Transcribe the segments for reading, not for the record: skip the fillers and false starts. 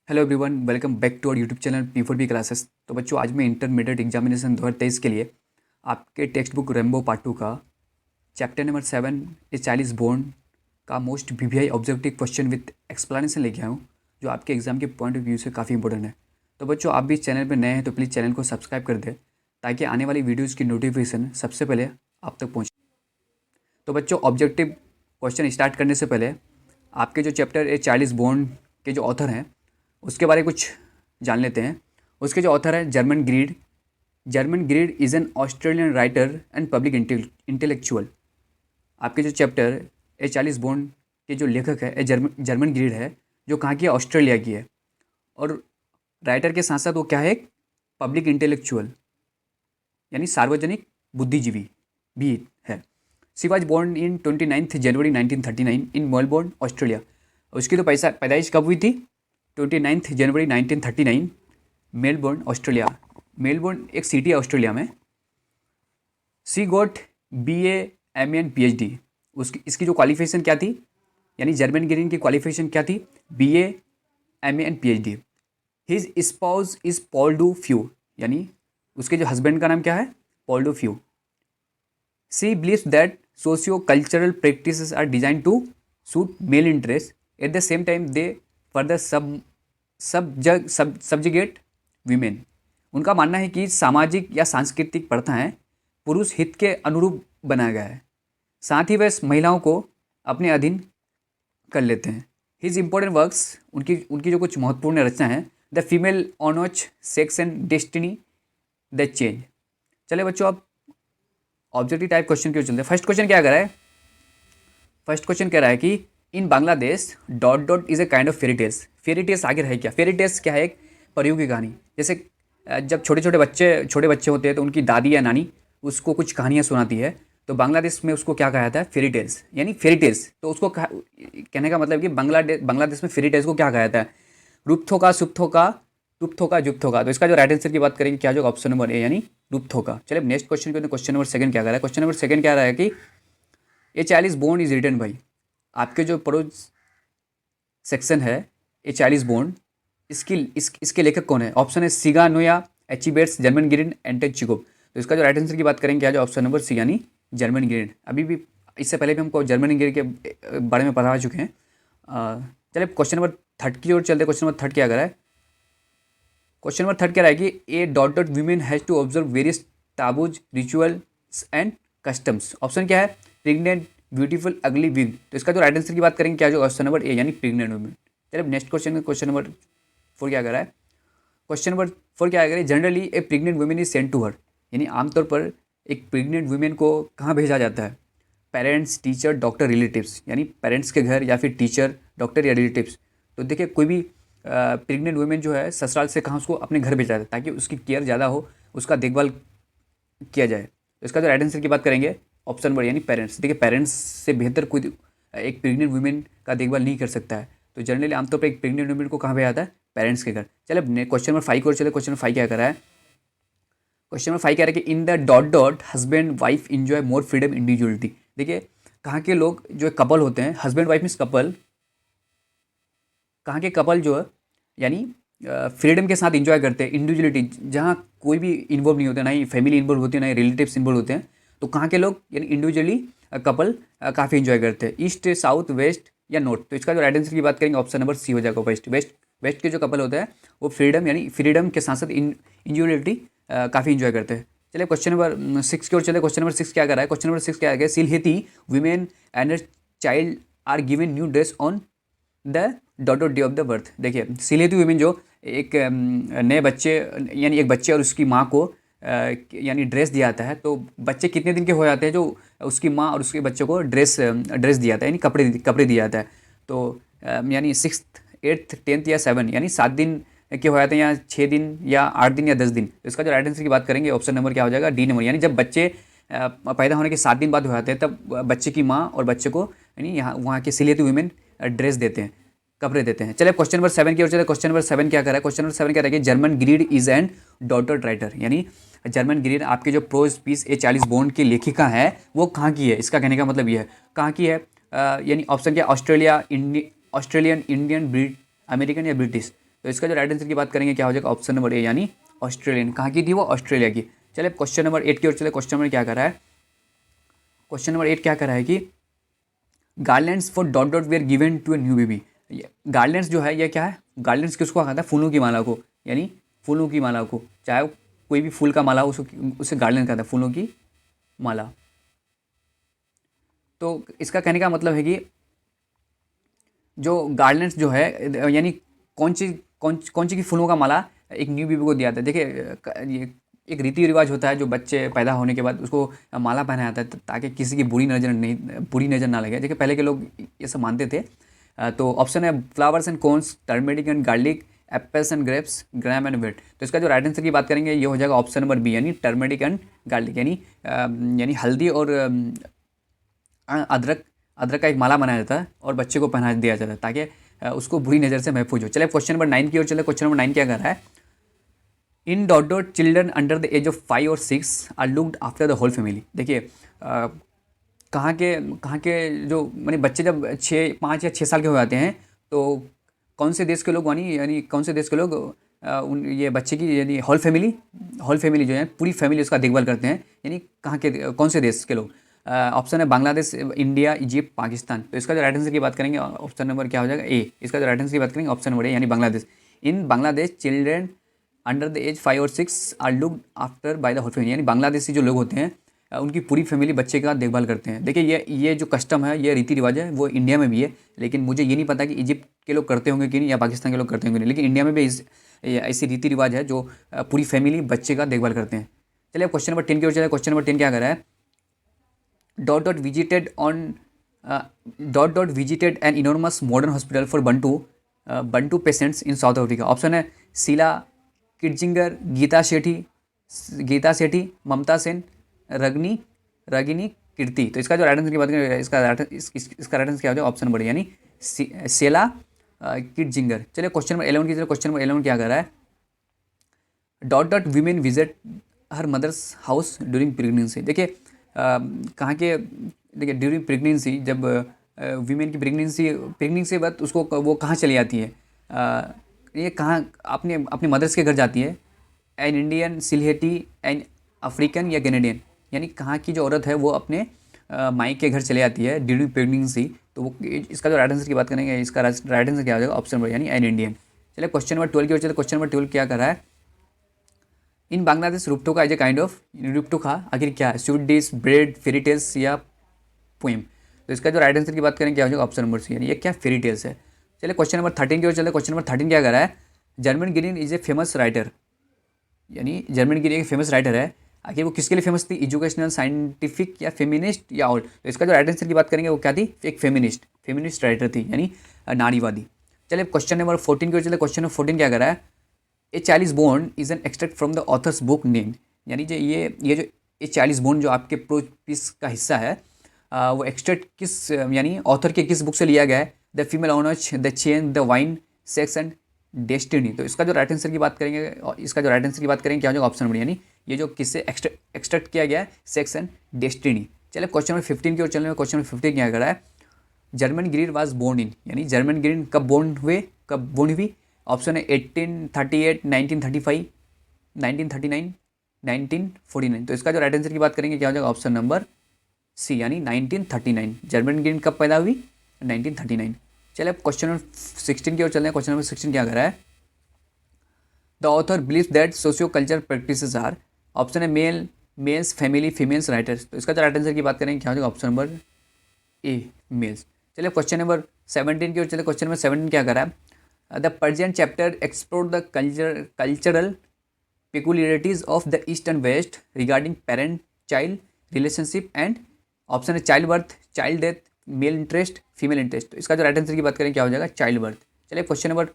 Hello everyone, welcome back to our YouTube channel P4P classes. तो बच्चों, आज मैं इंटरमीडिएट एग्जामिनेशन 2023 के लिए आपके टेक्स्ट बुक रेम्बो पार्ट 2 का chapter number 7 a child born का most VVI objective question with explanation लेके आया हूँ, जो आपके एग्जाम के पॉइंट ऑफ व्यू से काफ़ी इंपॉर्टेंट है। तो बच्चों, आप भी इस चैनल पर नए हैं तो प्लीज़ चैनल को सब्सक्राइब कर दें, ताकि आने वाली वीडियोज़ की नोटिफिकेशन सबसे पहले आप तक पहुँचे। तो बच्चों, ऑब्जेक्टिव क्वेश्चन स्टार्ट करने से पहले आपके जो चैप्टर ए चाइल्ड बोर्न के जो ऑथर हैं उसके बारे में कुछ जान लेते हैं। उसके जो ऑथर है Germaine Greer. Germaine Greer is an Australian writer and public intellectual. आपके जो चैप्टर ए चाइल्ड बोर्न के जो लेखक है जर्मन ग्रीड है, जो कहाँ की है, ऑस्ट्रेलिया की है। और राइटर के साथ साथ वो क्या है, एक पब्लिक इंटेलेक्चुअल यानी सार्वजनिक बुद्धिजीवी भी है। She was born in 29 January 1939 in Melbourne, Australia. उसकी तो पैदाइश कब हुई थी? 29 जनवरी 1939, मेलबोर्न, ऑस्ट्रेलिया। मेलबोर्न एक सिटी है ऑस्ट्रेलिया में। She got BA MA and PhD। उसकी इसकी जो क्वालिफिकेशन क्या थी, यानी जर्मन ग्रीन की क्वालिफिकेशन क्या थी? BA MA and PhD। His spouse is Paul Du Few, यानी उसके जो हस्बैंड का नाम क्या है? Paul Du Few. She believes that socio cultural practices are design to suit male interest, at the same time they further subjugate women. उनका मानना है कि सामाजिक या सांस्कृतिक प्रथाएं पुरुष हित के अनुरूप बनाया गया है, साथ ही वे महिलाओं को अपने अधीन कर लेते हैं। हिज इंपॉर्टेंट वर्क्स, उनकी उनकी जो कुछ महत्वपूर्ण रचना है, the female eunuch, sex and destiny, the change. चले बच्चों, अब ऑब्जेक्टिव टाइप क्वेश्चन क्यों चलते हैं। फर्स्ट क्वेश्चन क्या कर रहा है? फर्स्ट क्वेश्चन कह रहा है कि in Bangladesh dot dot is a kind of fairytales. Fairytales आगे है क्या? फेरीटेल्स क्या है? एक परियों की कहानी। जैसे जब छोटे बच्चे होते हैं तो उनकी दादी या नानी उसको कुछ कहानियाँ सुनाती है, तो बांग्लादेश में उसको क्या कहा जाता है? फेरीटेल्स, यानी फेरीटेल्स। तो उसको कहने का मतलब कि बांग्लादेश में फेरीटेल्स को क्या कहा जाता है? रूपथोका, सुपथोका, टुपथोका, जुपथोका। तो इसका जो राइट आंसर की बात करेंगे, क्या जो ऑप्शन नंबर ए, यानी रूपथोका। चलिए नेक्स्ट क्वेश्चन को, क्वेश्चन नंबर सेकंड क्या कर रहा है? क्वेश्चन नंबर सेकंड क्या रहा है कि a child born is written by. आपके जो प्रोज सेक्शन है ए चाइल्ड बोर्न, इसके लेखक कौन है? ऑप्शन है सिगा नोया, एचिबेट्स, जर्मन ग्रीन, एंटन चिकोब। तो इसका जो राइट आंसर की बात करेंगे, क्या जो ऑप्शन नंबर सी, यानी जर्मन ग्रीन। अभी भी इससे पहले भी हमको जर्मन ग्रीन के बारे में पढ़ा चुके हैं। चलिए क्वेश्चन नंबर थर्ड की ओर चलते। क्वेश्चन नंबर थर्ड क्या कर रहा है? क्वेश्चन नंबर थर्ड क्या रहा है कि a dot dot women has to observe various taboos, rituals and customs. Option क्या है? Pregnant, beautiful, ugly, wig. तो इसका जो राइट आंसर की बात करेंगे, क्या जो ऑप्शन नंबर ए, यानी प्रेग्नेंट वुमेन। चलिए नेक्स्ट क्वेश्चन, क्वेश्चन नंबर 4 क्या कर रहा है? क्वेश्चन नंबर 4 क्या करें? Generally a pregnant women is sent to her, यानी आमतौर पर एक प्रेग्नेंट वुमेन को कहाँ भेजा जाता है? पेरेंट्स, टीचर, डॉक्टर, रिलेटिव्स, यानी पेरेंट्स के घर या फिर टीचर, डॉक्टर या रिलेटिव्स। तो देखिए, कोई भी प्रेग्नेंट वुमेन जो है ससुराल से कहाँ उसको अपने घर भेजा जाता है, ताकि उसकी केयर ज़्यादा हो, उसका देखभाल किया जाए। तो इसका जो राइट आंसर की बात करेंगे, ऑप्शन नंबर, यानी पेरेंट्स। देखिए, पेरेंट्स से बेहतर कोई एक प्रेग्नेंट वुमेन का देखभाल नहीं कर सकता है। तो जनरली आमतौर पर एक प्रेग्नेंट वुमेन को कहाँ भेजा जाता है? पेरेंट्स के घर। चले क्वेश्चन नंबर 5 को चले। क्वेश्चन नंबर 5 क्या कर रहा है? क्वेश्चन नंबर 5 कह रहा है कि in the dot dot husband wife enjoy more freedom, individuality. देखिए, कहाँ के लोग जो कपल होते हैं, हस्बैंड वाइफ मीन्स कपल, कहाँ के कपल जो है, यानी फ्रीडम के साथ इंजॉय करते हैं, इंडिविजुअलिटी, जहाँ कोई भी इन्वॉल्व नहीं होता, ना ही फैमिली इन्वॉल्व होती है, ना ही रिलेटिव्स इन्वॉल्व होते हैं। तो कहाँ के लोग, यानी इंडिविजुअली कपल काफ़ी इंजॉय करते हैं, ईस्ट, साउथ, वेस्ट या नॉर्थ। तो इसका जो राइट आंसर की बात करेंगे, ऑप्शन नंबर सी हो जाएगा, वेस्ट। वेस्ट के जो कपल होते हैं वो फ्रीडम, यानी फ्रीडम के साथ साथ इंडिविजुअलिटी काफ़ी इंजॉय करते हैं। चलिए क्वेश्चन नंबर 6 की ओर चले। क्वेश्चन नंबर 6 क्या कर रहा है? क्वेश्चन नंबर 6 क्या है? Sylheti women and child are given new dress on the dot dot day of the birth. देखिए, सिलहेती वुमेन जो एक नए बच्चे, यानी एक बच्चे और उसकी माँ को यानी ड्रेस दिया जाता है। तो बच्चे कितने दिन के हो जाते हैं जो उसकी माँ और उसके बच्चे को ड्रेस दिया जाता है, यानी कपड़े दिया जाता है। तो यानी 6th, 8th, 10th या 7, यानी 7 दिन के हो जाते हैं, या 6 दिन या 8 दिन या 10 दिन। तो इसका जो राइट आंसर की बात करेंगे, ऑप्शन नंबर क्या हो जाएगा? डी नंबर, यानी जब बच्चे पैदा होने के 7 दिन बाद हो जाते हैं, तब बच्चे की माँ और बच्चे को, यानी यहाँ वहाँ के सिलहेती वुमेन ड्रेस देते हैं, कपड़े देते हैं। चलिए क्वेश्चन नंबर 7 की ओर चले। क्वेश्चन नंबर 7 क्या कर रहा है? क्वेश्चन नंबर 7 क्या रहा है कि Germaine Greer is an dot dot writer, यानी जर्मन ग्रीड आपके जो prose piece a child born की लेखिका है, वो कहाँ की है? इसका कहने का मतलब ये है, कहाँ की है? यानी ऑप्शन क्या? ऑस्ट्रेलियन, इंडियन, ब्रिट, अमेरिकन या ब्रिटिश। तो इसका जो राइट आंसर की बात करेंगे क्या हो जाएगा, ऑप्शन नंबर ए यानी ऑस्ट्रेलियन। कहाँ की थी वो, ऑस्ट्रेलिया की। चले क्वेश्चन नंबर 8 की ओर चले। क्वेश्चन नंबर क्या कर रहा है, क्वेश्चन नंबर 8 क्या कर रहा है कि garlands for dot dot were given to a new baby. Garlands जो है ये क्या है, गार्लैंड्स किसको कहता है, फूलों की माला को, यानी फूलों की माला को, चाहे वो कोई भी फूल का माला हो उसको उसे गार्लैंड कहता है, फूलों की माला। तो इसका कहने का मतलब है कि जो गार्लैंड्स जो है यानी कौन सी की फूलों का माला एक न्यू बेबी को दिया था। देखिए ये एक रीति रिवाज होता है, जो बच्चे पैदा होने के बाद उसको माला पहनाया जाता है ताकि किसी की बुरी नज़र ना लगे। देखिए पहले के लोग ये सब मानते थे। तो ऑप्शन है flowers and corns, turmeric and garlic, apples and grapes, gram and wheat. तो इसका जो राइट आंसर की बात करेंगे ये हो जाएगा ऑप्शन नंबर बी यानी टर्मेरिक एंड गार्लिक, यानी हल्दी और अदरक का एक माला बनाया जाता है और बच्चे को पहना दिया जाता है ताकि उसको बुरी नज़र से महफूज हो। चले क्वेश्चन नंबर 9 की ओर चले। क्वेश्चन नंबर 9 क्या कर रहा है, in dot dot children under the age of 5 और 6 are looked after the whole family. देखिए कहाँ के जो मैंने बच्चे जब 5 या 6 साल के हो जाते हैं तो कौन से देश के लोग यानी कौन से देश के लोग ये बच्चे की यानी होल फैमिली जो है पूरी फैमिली उसका देखभाल करते हैं, यानी कहाँ के कौन से देश के लोग। ऑप्शन है बांग्लादेश, इंडिया, इजिप्ट, पाकिस्तान। तो इसका जो राइट आंसर की बात करेंगे ऑप्शन नंबर क्या हो जाएगा, ए। इसका जो राइट आंसर की बात करेंगे ऑप्शन नंबर ए यानी बांग्लादेश। In Bangladesh children under the age 5 और 6 are looked after by the whole family, यानी बांग्लादेशी जो लोग होते हैं उनकी पूरी फैमिली बच्चे का देखभाल करते हैं। देखिए ये जो कस्टम है, ये रीति रिवाज है, वो इंडिया में भी है, लेकिन मुझे ये नहीं पता कि इजिप्ट के लोग करते होंगे कि नहीं या पाकिस्तान के लोग करते होंगे नहीं, लेकिन इंडिया में भी ऐसी रीति रिवाज है जो पूरी फैमिली बच्चे का देखभाल करते हैं। चलिए क्वेश्चन नंबर 10 की ओर चले। क्वेश्चन नंबर 10 क्या कर रहा है, dot dot visited an enormous modern hospital for Bantu patients in south Africa. Option है शीला किटजिंगर, गीता सेठी, ममता सेन, रागिनी कीर्ति। तो इसका जो राइट आंसर की बात करें इसका राइट आंसर क्या हो जाए, ऑप्शन बढ़िया यानी सेला किटजिंगर। चलिए क्वेश्चन नंबर 11 की तरफ। क्वेश्चन नंबर 11 क्या कर रहा है, dot dot women visit her mothers house during pregnancy. देखिए देखिए ड्यूरिंग प्रेगनेंसी जब वीमेन की प्रेगनेंसी बाद उसको वो कहाँ चली जाती है, ये कहाँ अपने मदर्स के घर जाती है, an Indian, Sylheti, an African या कैनेडियन, यानी कहाँ की जो औरत है वो अपने माई के घर चले जाती है ड्यूरिंग प्रेगनेंसी। तो वो इसका जो राइट आंसर की बात करेंगे इसका राइट आंसर क्या हो जाएगा, ऑप्शन नंबर यानी एन इंडियन। चलिए क्वेश्चन नंबर 12 की ओर चले। क्वेश्चन नंबर 12 क्या कर रहा है, in Bangladesh Rupkotha is a kind of, Rupkotha आखिर क्या है, sweet dish, bread, fairy tales या पोएम। तो इसका जो राइट आंसर की बात करें क्या हो जाएगा, ऑप्शन नंबर सी यानी ये क्या, फेरी टेल्स है। चलिए क्वेश्चन नंबर 13 की ओर चले। क्वेश्चन नंबर 13 क्या कर रहा है, Germaine green is a famous writer, यानी जर्मन ग्रीन एक फेमस राइटर है, आखिर वो किसके लिए फेमस थी, एजुकेशनल, साइंटिफिक या फेमिनिस्ट या ऑल। तो इसका जो राइट आंसर की बात करेंगे वो क्या थी, एक फेमिनिस्ट राइटर थी यानी नारीवादी। चलिए क्वेश्चन नंबर 14 की ओर चले। क्वेश्चन नंबर 14 क्या कर रहा है, a child is born is an extract from the author's book name, यानी जो ये जो ए चाइल्ड इज बोर्न जो आपके प्रोज पीस का हिस्सा है वो एक्सट्रैक्ट किस यानी ऑथर के किस बुक से लिया गया है, the female honours, the chain, the wine, sex and destiny. तो इसका जो राइट आंसर की बात करेंगे क्या हो जाएगा, ऑप्शन नंबर यानी ये जो किससे एक्सट्रैक्ट किया गया है, सेक्स एंड डेस्टिनी। चलिए क्वेश्चन नंबर 15 की ओर चलने में। क्वेश्चन नंबर 15 क्या कर रहा है, Germaine Green was born in, यानी जर्मन ग्रीन कब बोर्न हुई। ऑप्शन है 1838, 1935, 1939, 1949। तो इसका जो राइट आंसर की बात करेंगे क्या हो जाएगा, ऑप्शन नंबर सी यानी 1939। जर्मन ग्रीन कब पैदा हुई, 1939। चलिए अब क्वेश्चन नंबर 16 की ओर चल रहे हैं। क्वेश्चन नंबर 16 क्या कर रहा है, the author believe that socio culture practices are, option है मेल्स, फैमिली, फीमेल्स, राइटर्स। तो इसका जो राइट आंसर की बात करेंगे क्या हो जाएगा, ऑप्शन नंबर ए, मेल्स। चलिए क्वेश्चन नंबर 17 की ओर चले। क्वेश्चन नंबर 17 क्या कर रहा है, the Persian chapter explore the cultural peculiarities of the East and West regarding parent child relationship and option है child birth, child death, male interest, female interest. तो इसका जो राइट आंसर की बात करें क्या हो जाएगा, चाइल्ड बर्थ। चलिए क्वेश्चन नंबर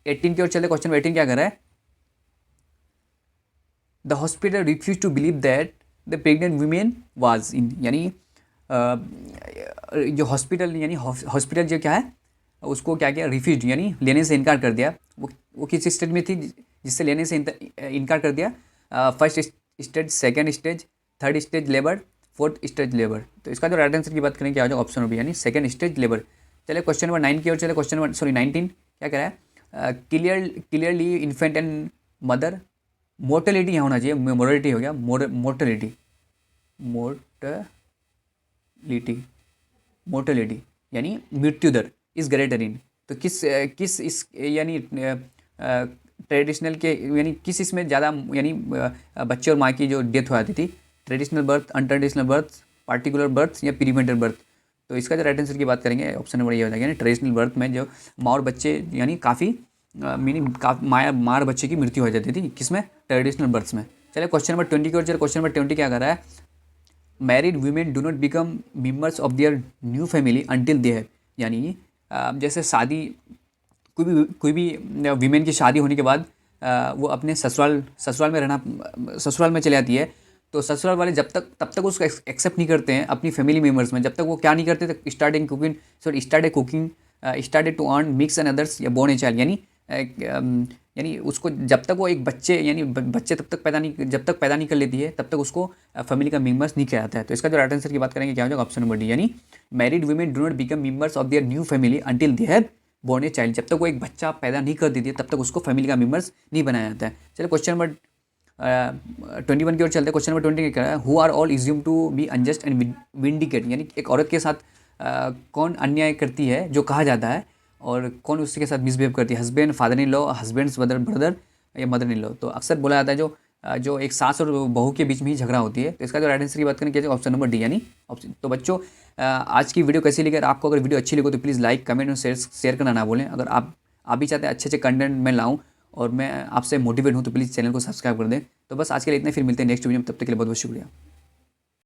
18 की ओर चले। क्वेश्चन नंबर 18 क्या कर रहा है, the hospital refuse to believe that the pregnant women was in, यानी जो हॉस्पिटल जो क्या है उसको क्या किया, रिफ्यूज यानी लेने से इनकार कर दिया। वो किस स्टेज में थी जिससे लेने से इनकार कर दिया, first stage, second stage, third stage labour, fourth stage labour. तो इसका जो राइट आंसर की बात करें क्या हो जाएगा, ऑप्शन भी यानी सेकंड स्टेज लेबर। चलिए क्वेश्चन नंबर 9 की ओर चले। क्वेश्चन नंबर 19 क्या कह रहा है, clearly infant and mother, mortality यहाँ होना चाहिए, मोर्टेलिटी हो गया, मोर्टेलिटी मोर्टेलिटी मोर्टेलिटी यानी मृत्यु दर इस ग्रेटर इन। तो किस इस यानी ट्रेडिशनल के यानी किस इसमें ज़्यादा यानी बच्चे और माँ की जो डेथ हो जाती थी, traditional birth, untraditional birth, particular birth या प्रीमेटर बर्थ। तो इसका जो राइट आंसर की बात करेंगे ऑप्शन नंबर ये हो जाएगा, यानी ट्रेडिशनल बर्थ में जो माँ और बच्चे यानी काफ़ी मीनिंग काफ़ी माँ और बच्चे की मृत्यु हो जाती थी, किसमें, ट्रेडिशनल बर्थ्स में। चलिए क्वेश्चन नंबर 20 की ओर चलिए। क्वेश्चन नंबर 20 क्या कर रहा है, married women do not become members of their new family until they have, यानी जैसे शादी कोई भी वीमेन की शादी होने के बाद वो अपने ससुराल में रहना, ससुराल में चली जाती है। तो ससुराल वाले तब तक उसको एक्सेप्ट नहीं करते हैं अपनी फैमिली मेम्बर्स में, जब तक वो क्या नहीं करते, तक started cooking started to earn mix and others या बोर्न ए चाइल्ड, यानी उसको जब तक वो एक बच्चे यानी बच्चे जब तक पैदा नहीं कर लेती है तब तक उसको फैमिली का मेम्बर्स नहीं किया जाता है। तो इसका जो राइट आंसर की बात करेंगे क्या हो जाएगा, ऑप्शन नंबर डी, यानी married women do not become members of their new family until they have born a child, जब तक वो एक बच्चा पैदा नहीं कर देती है तब तक उसको फैमिली का मेम्बर्स नहीं बनाया जाता है। चलिए क्वेश्चन नंबर 21 की ओर चलते हैं। क्वेश्चन नंबर 20 क्या है, who are all assume to be unjust and vindicate, यानी एक औरत के साथ कौन अन्याय करती है जो कहा जाता है, और कौन उसके साथ मिसबिहेव करती है, husband, father in law, husband's brother या मदर इन लॉ। तो अक्सर बोला जाता है जो एक सास और बहू के बीच में ही झगड़ा होती है। तो इसका जो राइट आंसर की बात करें क्या, ऑप्शन नंबर डी, यानी ऑप्शन। तो बच्चों आज की वीडियो कैसी लगी, आपको अगर वीडियो अच्छी लगी तो प्लीज़ लाइक, कमेंट और शेयर करना ना बोलें। अगर आप भी चाहते हैं अच्छे कंटेंट मैं लाऊं और मैं आपसे मोटिवेट हूं तो प्लीज़ चैनल को सब्सक्राइब कर दें। तो बस आज के लिए इतना, फिर मिलते हैं नेक्स्ट वीडियो में, तब तक के लिए बहुत बहुत शुक्रिया।